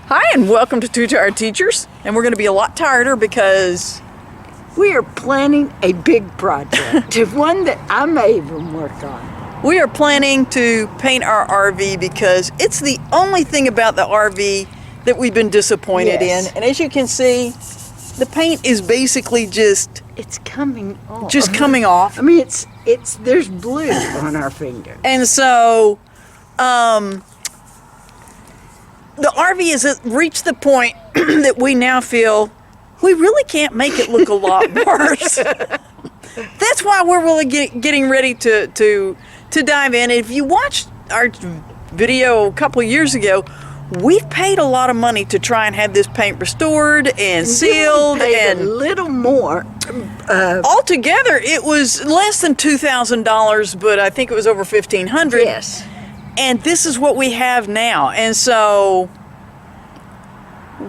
Hi, and welcome to Two Tired Teachers. And we're going to be a lot tireder because we are planning a big project, one that I may even work on. We are planning to paint our RV because it's the only thing about the RV that we've been disappointed in. And as you can see, the paint is basically it's coming off. Just coming off. I mean, there's blue on our finger. And so, the RV has reached the point that we now feel we really can't make it look a lot worse. That's why we're really getting ready to dive in. If you watched our video a couple of years ago, we've paid a lot of money to try and have this paint restored and sealed, and a little more. Altogether, it was less than $2,000, but I think it was over $1,500. Yes. And this is what we have now. And so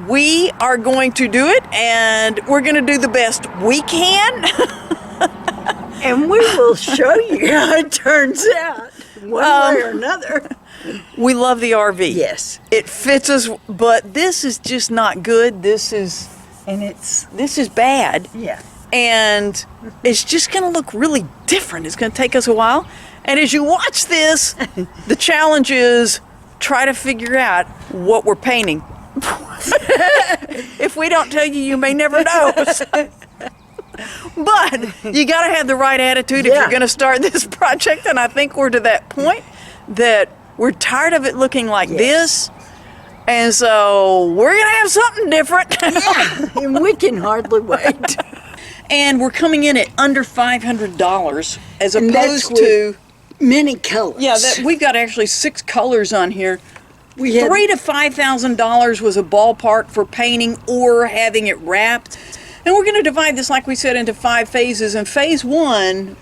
we are going to do it, and we're going to do the best we can. And we will show you how it turns out, one way or another. We love the RV. Yes. It fits us, but this is just not good. This is bad. Yeah. And it's just going to look really different. It's going to take us a while. And as you watch this, the challenge is try to figure out what we're painting. If we don't tell you, you may never know. But you got to have the right attitude if you're going to start this project. And I think we're to that point that we're tired of it looking like this. And so we're going to have something different. And we can hardly wait. And we're coming in at under $500 as opposed to many colors. Yeah, we've got actually 6 colors on here. We had $3,000 to $5,000 was a ballpark for painting or having it wrapped. And we're going to divide this, like we said, into 5 phases. And phase 1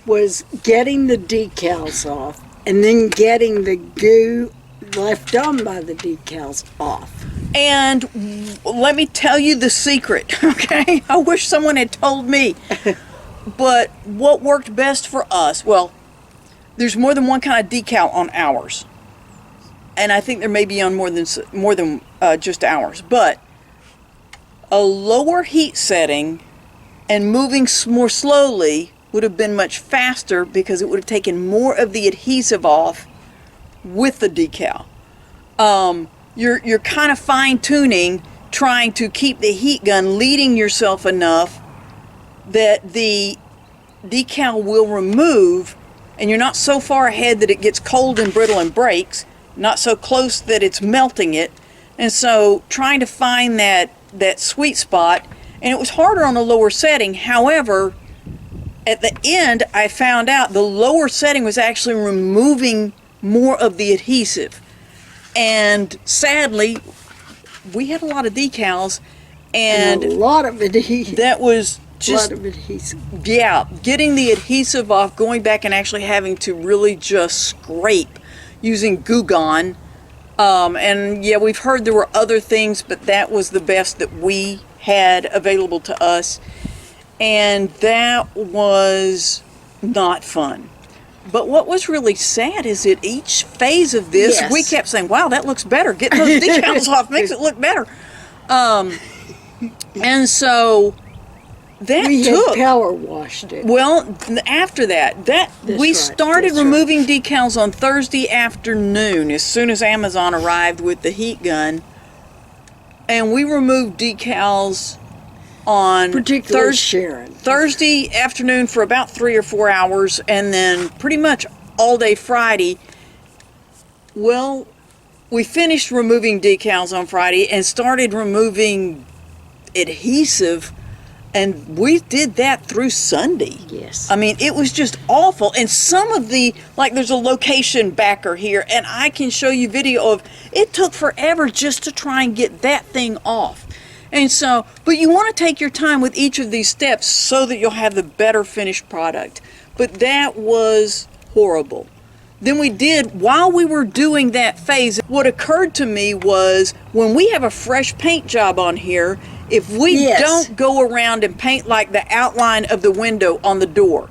was getting the decals off, and then getting the goo left on by the decals off. And let me tell you the secret, okay? I wish someone had told me. But what worked best for us, well, there's more than one kind of decal on ours. And I think there may be on more than just ours. But a lower heat setting and moving more slowly would have been much faster because it would have taken more of the adhesive off with the decal. You're kind of fine-tuning, trying to keep the heat gun leading yourself enough that the decal will remove, and you're not so far ahead that it gets cold and brittle and breaks, not so close that it's melting it. And so trying to find that sweet spot, and it was harder on a lower setting. However, at the end, I found out the lower setting was actually removing more of the adhesive. And sadly, we had a lot of decals, and a lot of adhesive. That was just a lot of adhesive. Yeah, getting the adhesive off, going back and actually having to really just scrape using Goo Gone. And yeah, we've heard there were other things, but that was the best that we had available to us. And that was not fun. But what was really sad is that each phase of this, we kept saying, wow, that looks better. Get those decals off makes it look better. And so that we had power washed it. Well, after that we started removing decals on Thursday afternoon as soon as Amazon arrived with the heat gun. And we removed decals on Thursday afternoon for about 3 or 4 hours, and then pretty much all day Friday. Well, we finished removing decals on Friday and started removing adhesive, and we did that through Sunday. Yes. I mean, it was just awful. And some of there's a location backer here, and I can show you video of it took forever just to try and get that thing off. And so, but you want to take your time with each of these steps so that you'll have the better finished product. But that was horrible. Then while we were doing that phase, what occurred to me was when we have a fresh paint job on here, if we don't go around and paint like the outline of the window on the door,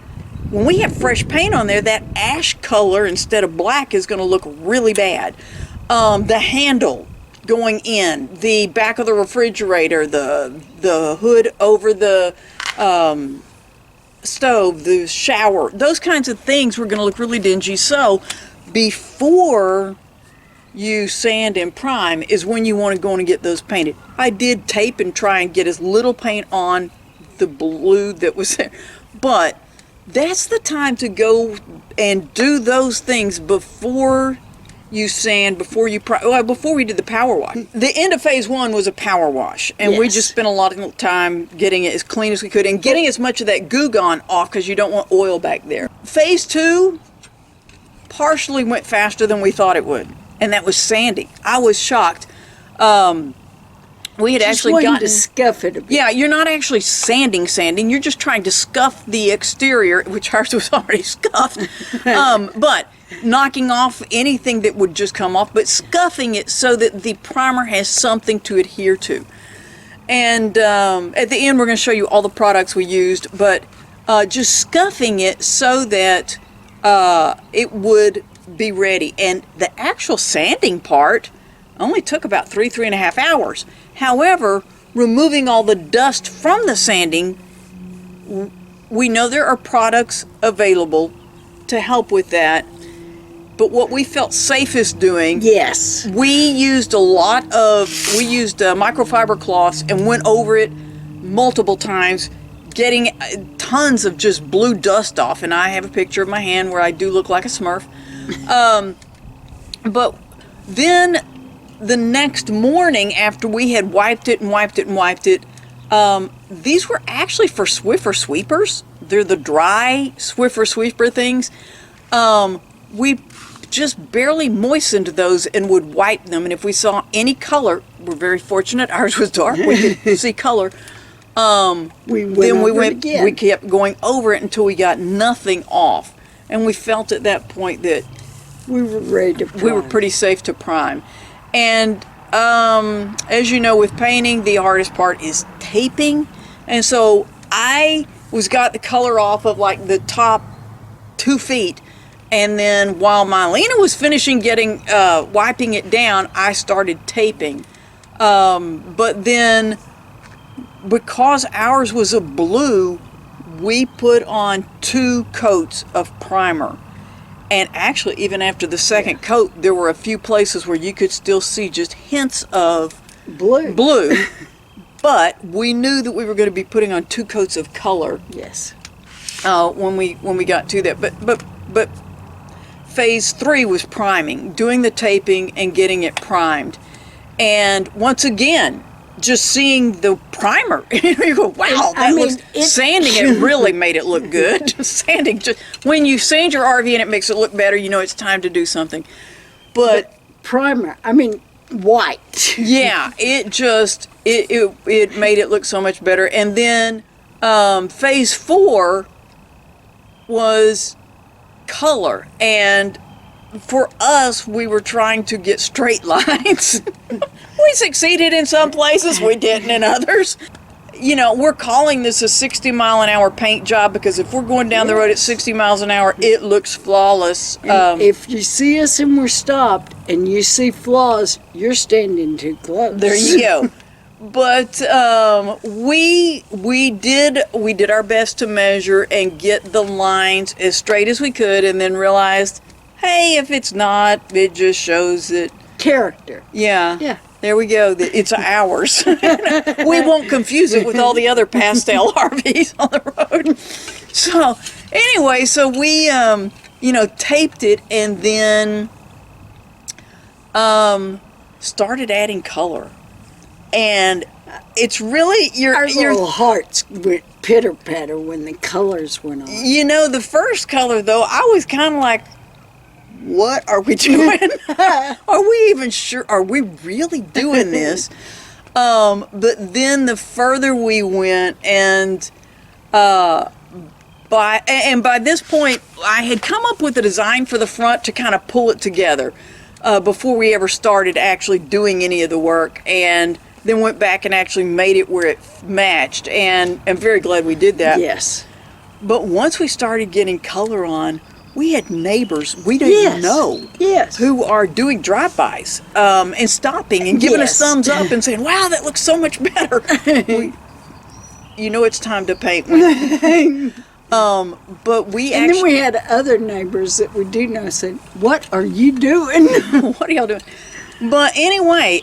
when we have fresh paint on there, that ash color instead of black is going to look really bad. The handle going in, the back of the refrigerator, the hood over the stove, the shower, those kinds of things were going to look really dingy. So before you sand and prime is when you want to go in and get those painted. I did tape and try and get as little paint on the blue that was there, but that's the time to go and do those things before you sand, before you before we did the power wash. The end of phase 1 was a power wash, and we just spent a lot of time getting it as clean as we could and getting as much of that Goo Gone off because you don't want oil back there. Phase 2 partially went faster than we thought it would, and that was sanding. I was shocked. We had Just actually wanting gotten to scuff it a bit. Yeah, you're not actually sanding. You're just trying to scuff the exterior, which ours was already scuffed. But knocking off anything that would just come off, but scuffing it so that the primer has something to adhere to. And at the end, we're going to show you all the products we used, but just scuffing it so that it would be ready. And the actual sanding part only took about 3.5 hours. However, removing all the dust from the sanding, we know there are products available to help with that. But what we felt safest doing, Yes. we used microfiber cloths and went over it multiple times, getting tons of just blue dust off. And I have a picture of my hand where I do look like a Smurf. But then the next morning, after we had wiped it, these were actually for Swiffer sweepers. They're the dry Swiffer sweeper things. We just barely moistened those and would wipe them. And if we saw any color, we're very fortunate. Ours was dark. We could see color. We kept going over it until we got nothing off. And we felt at that point that we were ready to prime. We were pretty safe to prime. And as you know, with painting, the hardest part is taping. And so I got the color off of like the top 2 feet. And then while Mylena was finishing wiping it down, I started taping. But then because ours was a blue, we put on 2 coats of primer. And actually, even after the second coat, there were a few places where you could still see just hints of blue. But we knew that we were going to be putting on 2 coats of color. Yes. When we got to that, but phase 3 was priming, doing the taping and getting it primed, and once again, just seeing the primer, you go, wow, sanding it really made it look good. When you sand your RV and it makes it look better, you know it's time to do something. But primer, white. Yeah, it made it look so much better. And then phase 4 was color, and for us, we were trying to get straight lines. We succeeded in some places, we didn't in others. You know, we're calling this a 60-mile-an-hour paint job because if we're going down the road at 60 miles an hour, it looks flawless. If you see us and we're stopped and you see flaws, you're standing too close. There you go. But we did our best to measure and get the lines as straight as we could, and then realized, hey, if it's not, it just shows that character. Yeah. There we go. It's ours. We won't confuse it with all the other pastel RVs on the road. So anyway, we taped it and then started adding color. And it's really our little hearts would pitter patter when the colors went on. You know, the first color though, I was kind of like, what are we doing? Are we even sure? Are we really doing this? But then the further we went, and by this point, I had come up with a design for the front to kind of pull it together before we ever started actually doing any of the work, and then went back and actually made it where it matched. And I'm very glad we did that. Yes. But once we started getting color on, we had neighbors we didn't know Yes. who are doing drive-bys and stopping and giving us Yes. thumbs up and saying, wow, that looks so much better. It's time to paint. But we And then we had other neighbors that we do know said, "What are you doing?" what are y'all doing? But anyway,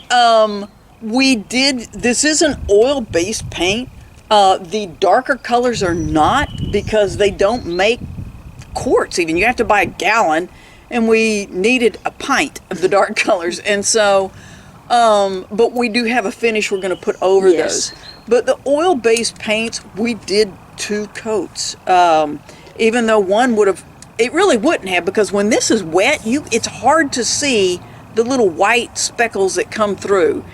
this is an oil-based paint. The darker colors are not, because they don't make quarts even. You have to buy a gallon, and we needed a pint of the dark colors. And so, but we do have a finish we're going to put over those. But the oil-based paints, we did 2 coats. Even though one it really wouldn't have, because when this is wet, it's hard to see the little white speckles that come through.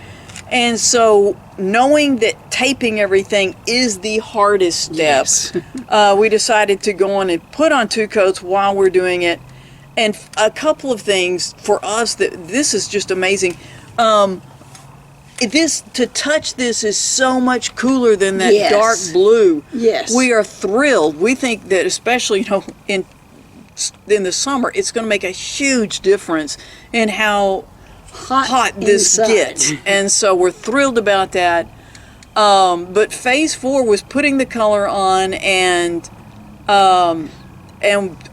And so, knowing that taping everything is the hardest step, we decided to go on and put on 2 coats while we're doing it. And a couple of things for us this is just amazing. To touch this is so much cooler than that dark blue. Yes. We are thrilled. We think that, especially in the summer, it's going to make a huge difference in how hot this gets. And so we're thrilled about that. But phase 4 was putting the color on, and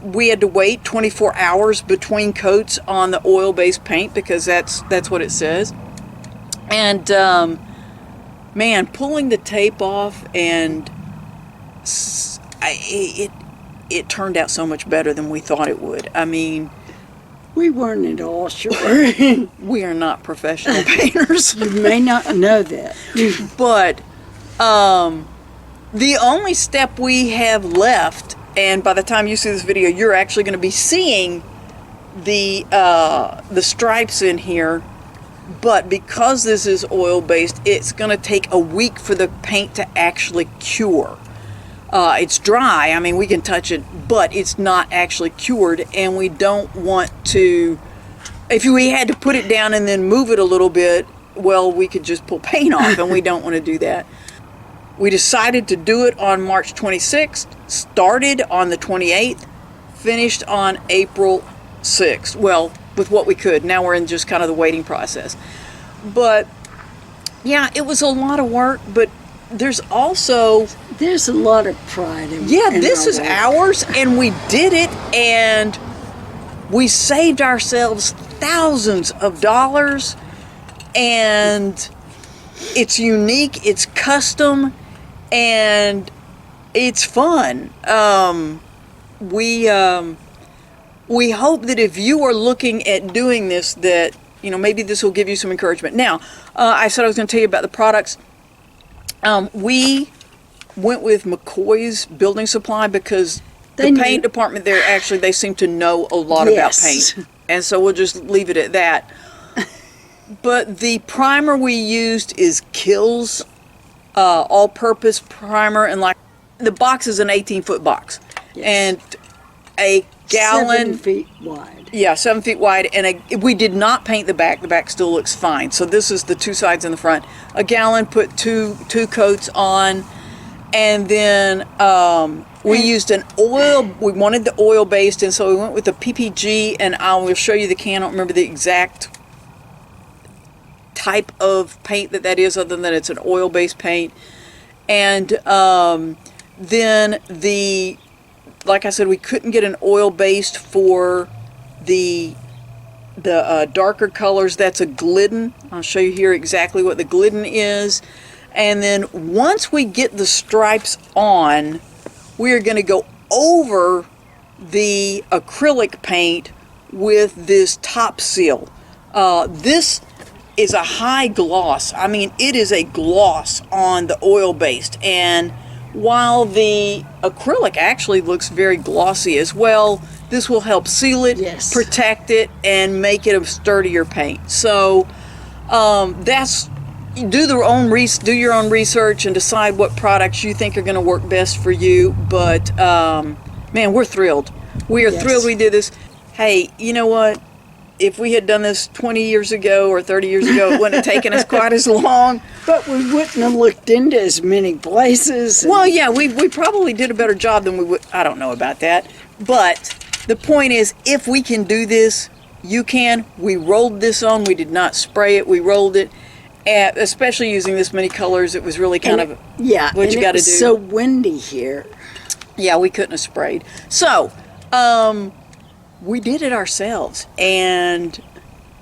we had to wait 24 hours between coats on the oil-based paint, because that's what it says. And man, pulling the tape off, and it turned out so much better than we thought it would. I mean, we weren't at all sure. We are not professional painters. You may not know that. But the only step we have left, and by the time you see this video, you're actually going to be seeing the stripes in here. But because this is oil-based, it's going to take a week for the paint to actually cure. It's dry. I mean, we can touch it, but it's not actually cured, and we don't want to... If we had to put it down and then move it a little bit, well, we could just pull paint off, and we don't want to do that. We decided to do it on March 26th, started on the 28th, finished on April 6th. Well, with what we could. Now we're in just kind of the waiting process. But yeah, it was a lot of work, but there's a lot of pride in this is work. ours, and we did it, and we saved ourselves thousands of dollars, and it's unique, it's custom, and it's fun. We hope that if you are looking at doing this, that maybe this will give you some encouragement. Now, I said I was going to tell you about the products. We went with McCoy's Building Supply, because the paint department there, actually, they seem to know a lot about paint. And so we'll just leave it at that. But the primer we used is Kills all-purpose primer, and the box is an 18-foot box. Yes. And a gallon... 7 feet wide. Yeah, 7 feet wide, and we did not paint the back. The back still looks fine. So this is the 2 sides in the front. A gallon, put two coats on, and then we used an oil. We wanted the oil based, and so we went with the PPG, and I will show you the can. I don't remember the exact type of paint that is, other than it's an oil based paint. And then like I said, we couldn't get an oil-based for the darker colors. That's a Glidden. I'll show you here exactly what the Glidden is. And then once we get the stripes on, we are going to go over the acrylic paint with this top seal. This is a high gloss. I mean, it is a gloss on the oil-based, and while the acrylic actually looks very glossy as well, this will help seal it, protect it, and make it a sturdier paint. So do your own research and decide what products you think are going to work best for you. But man, we're thrilled. We are thrilled we did this. Hey, you know what? If we had done this 20 years ago or 30 years ago, it wouldn't have taken us quite as long. But we wouldn't have looked into as many places. Well, yeah, we probably did a better job than we would. I don't know about that. But The point is, if we can do this, you can. We rolled this on. We did not spray it. We rolled it. And especially using this many colors, it was really kind of what you got to do. It's so windy here. Yeah, we couldn't have sprayed. So, we did it ourselves, and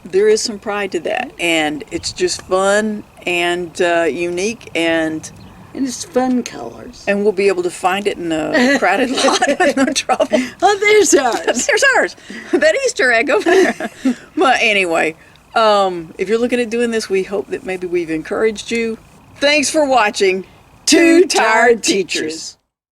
there is some pride to that. And it's just fun and unique, and it's fun colors. And we'll be able to find it in a crowded lot with no trouble. Oh, there's ours. There's ours. That Easter egg over there. But anyway, if you're looking at doing this, we hope that maybe we've encouraged you. Thanks for watching Two Tired Teachers.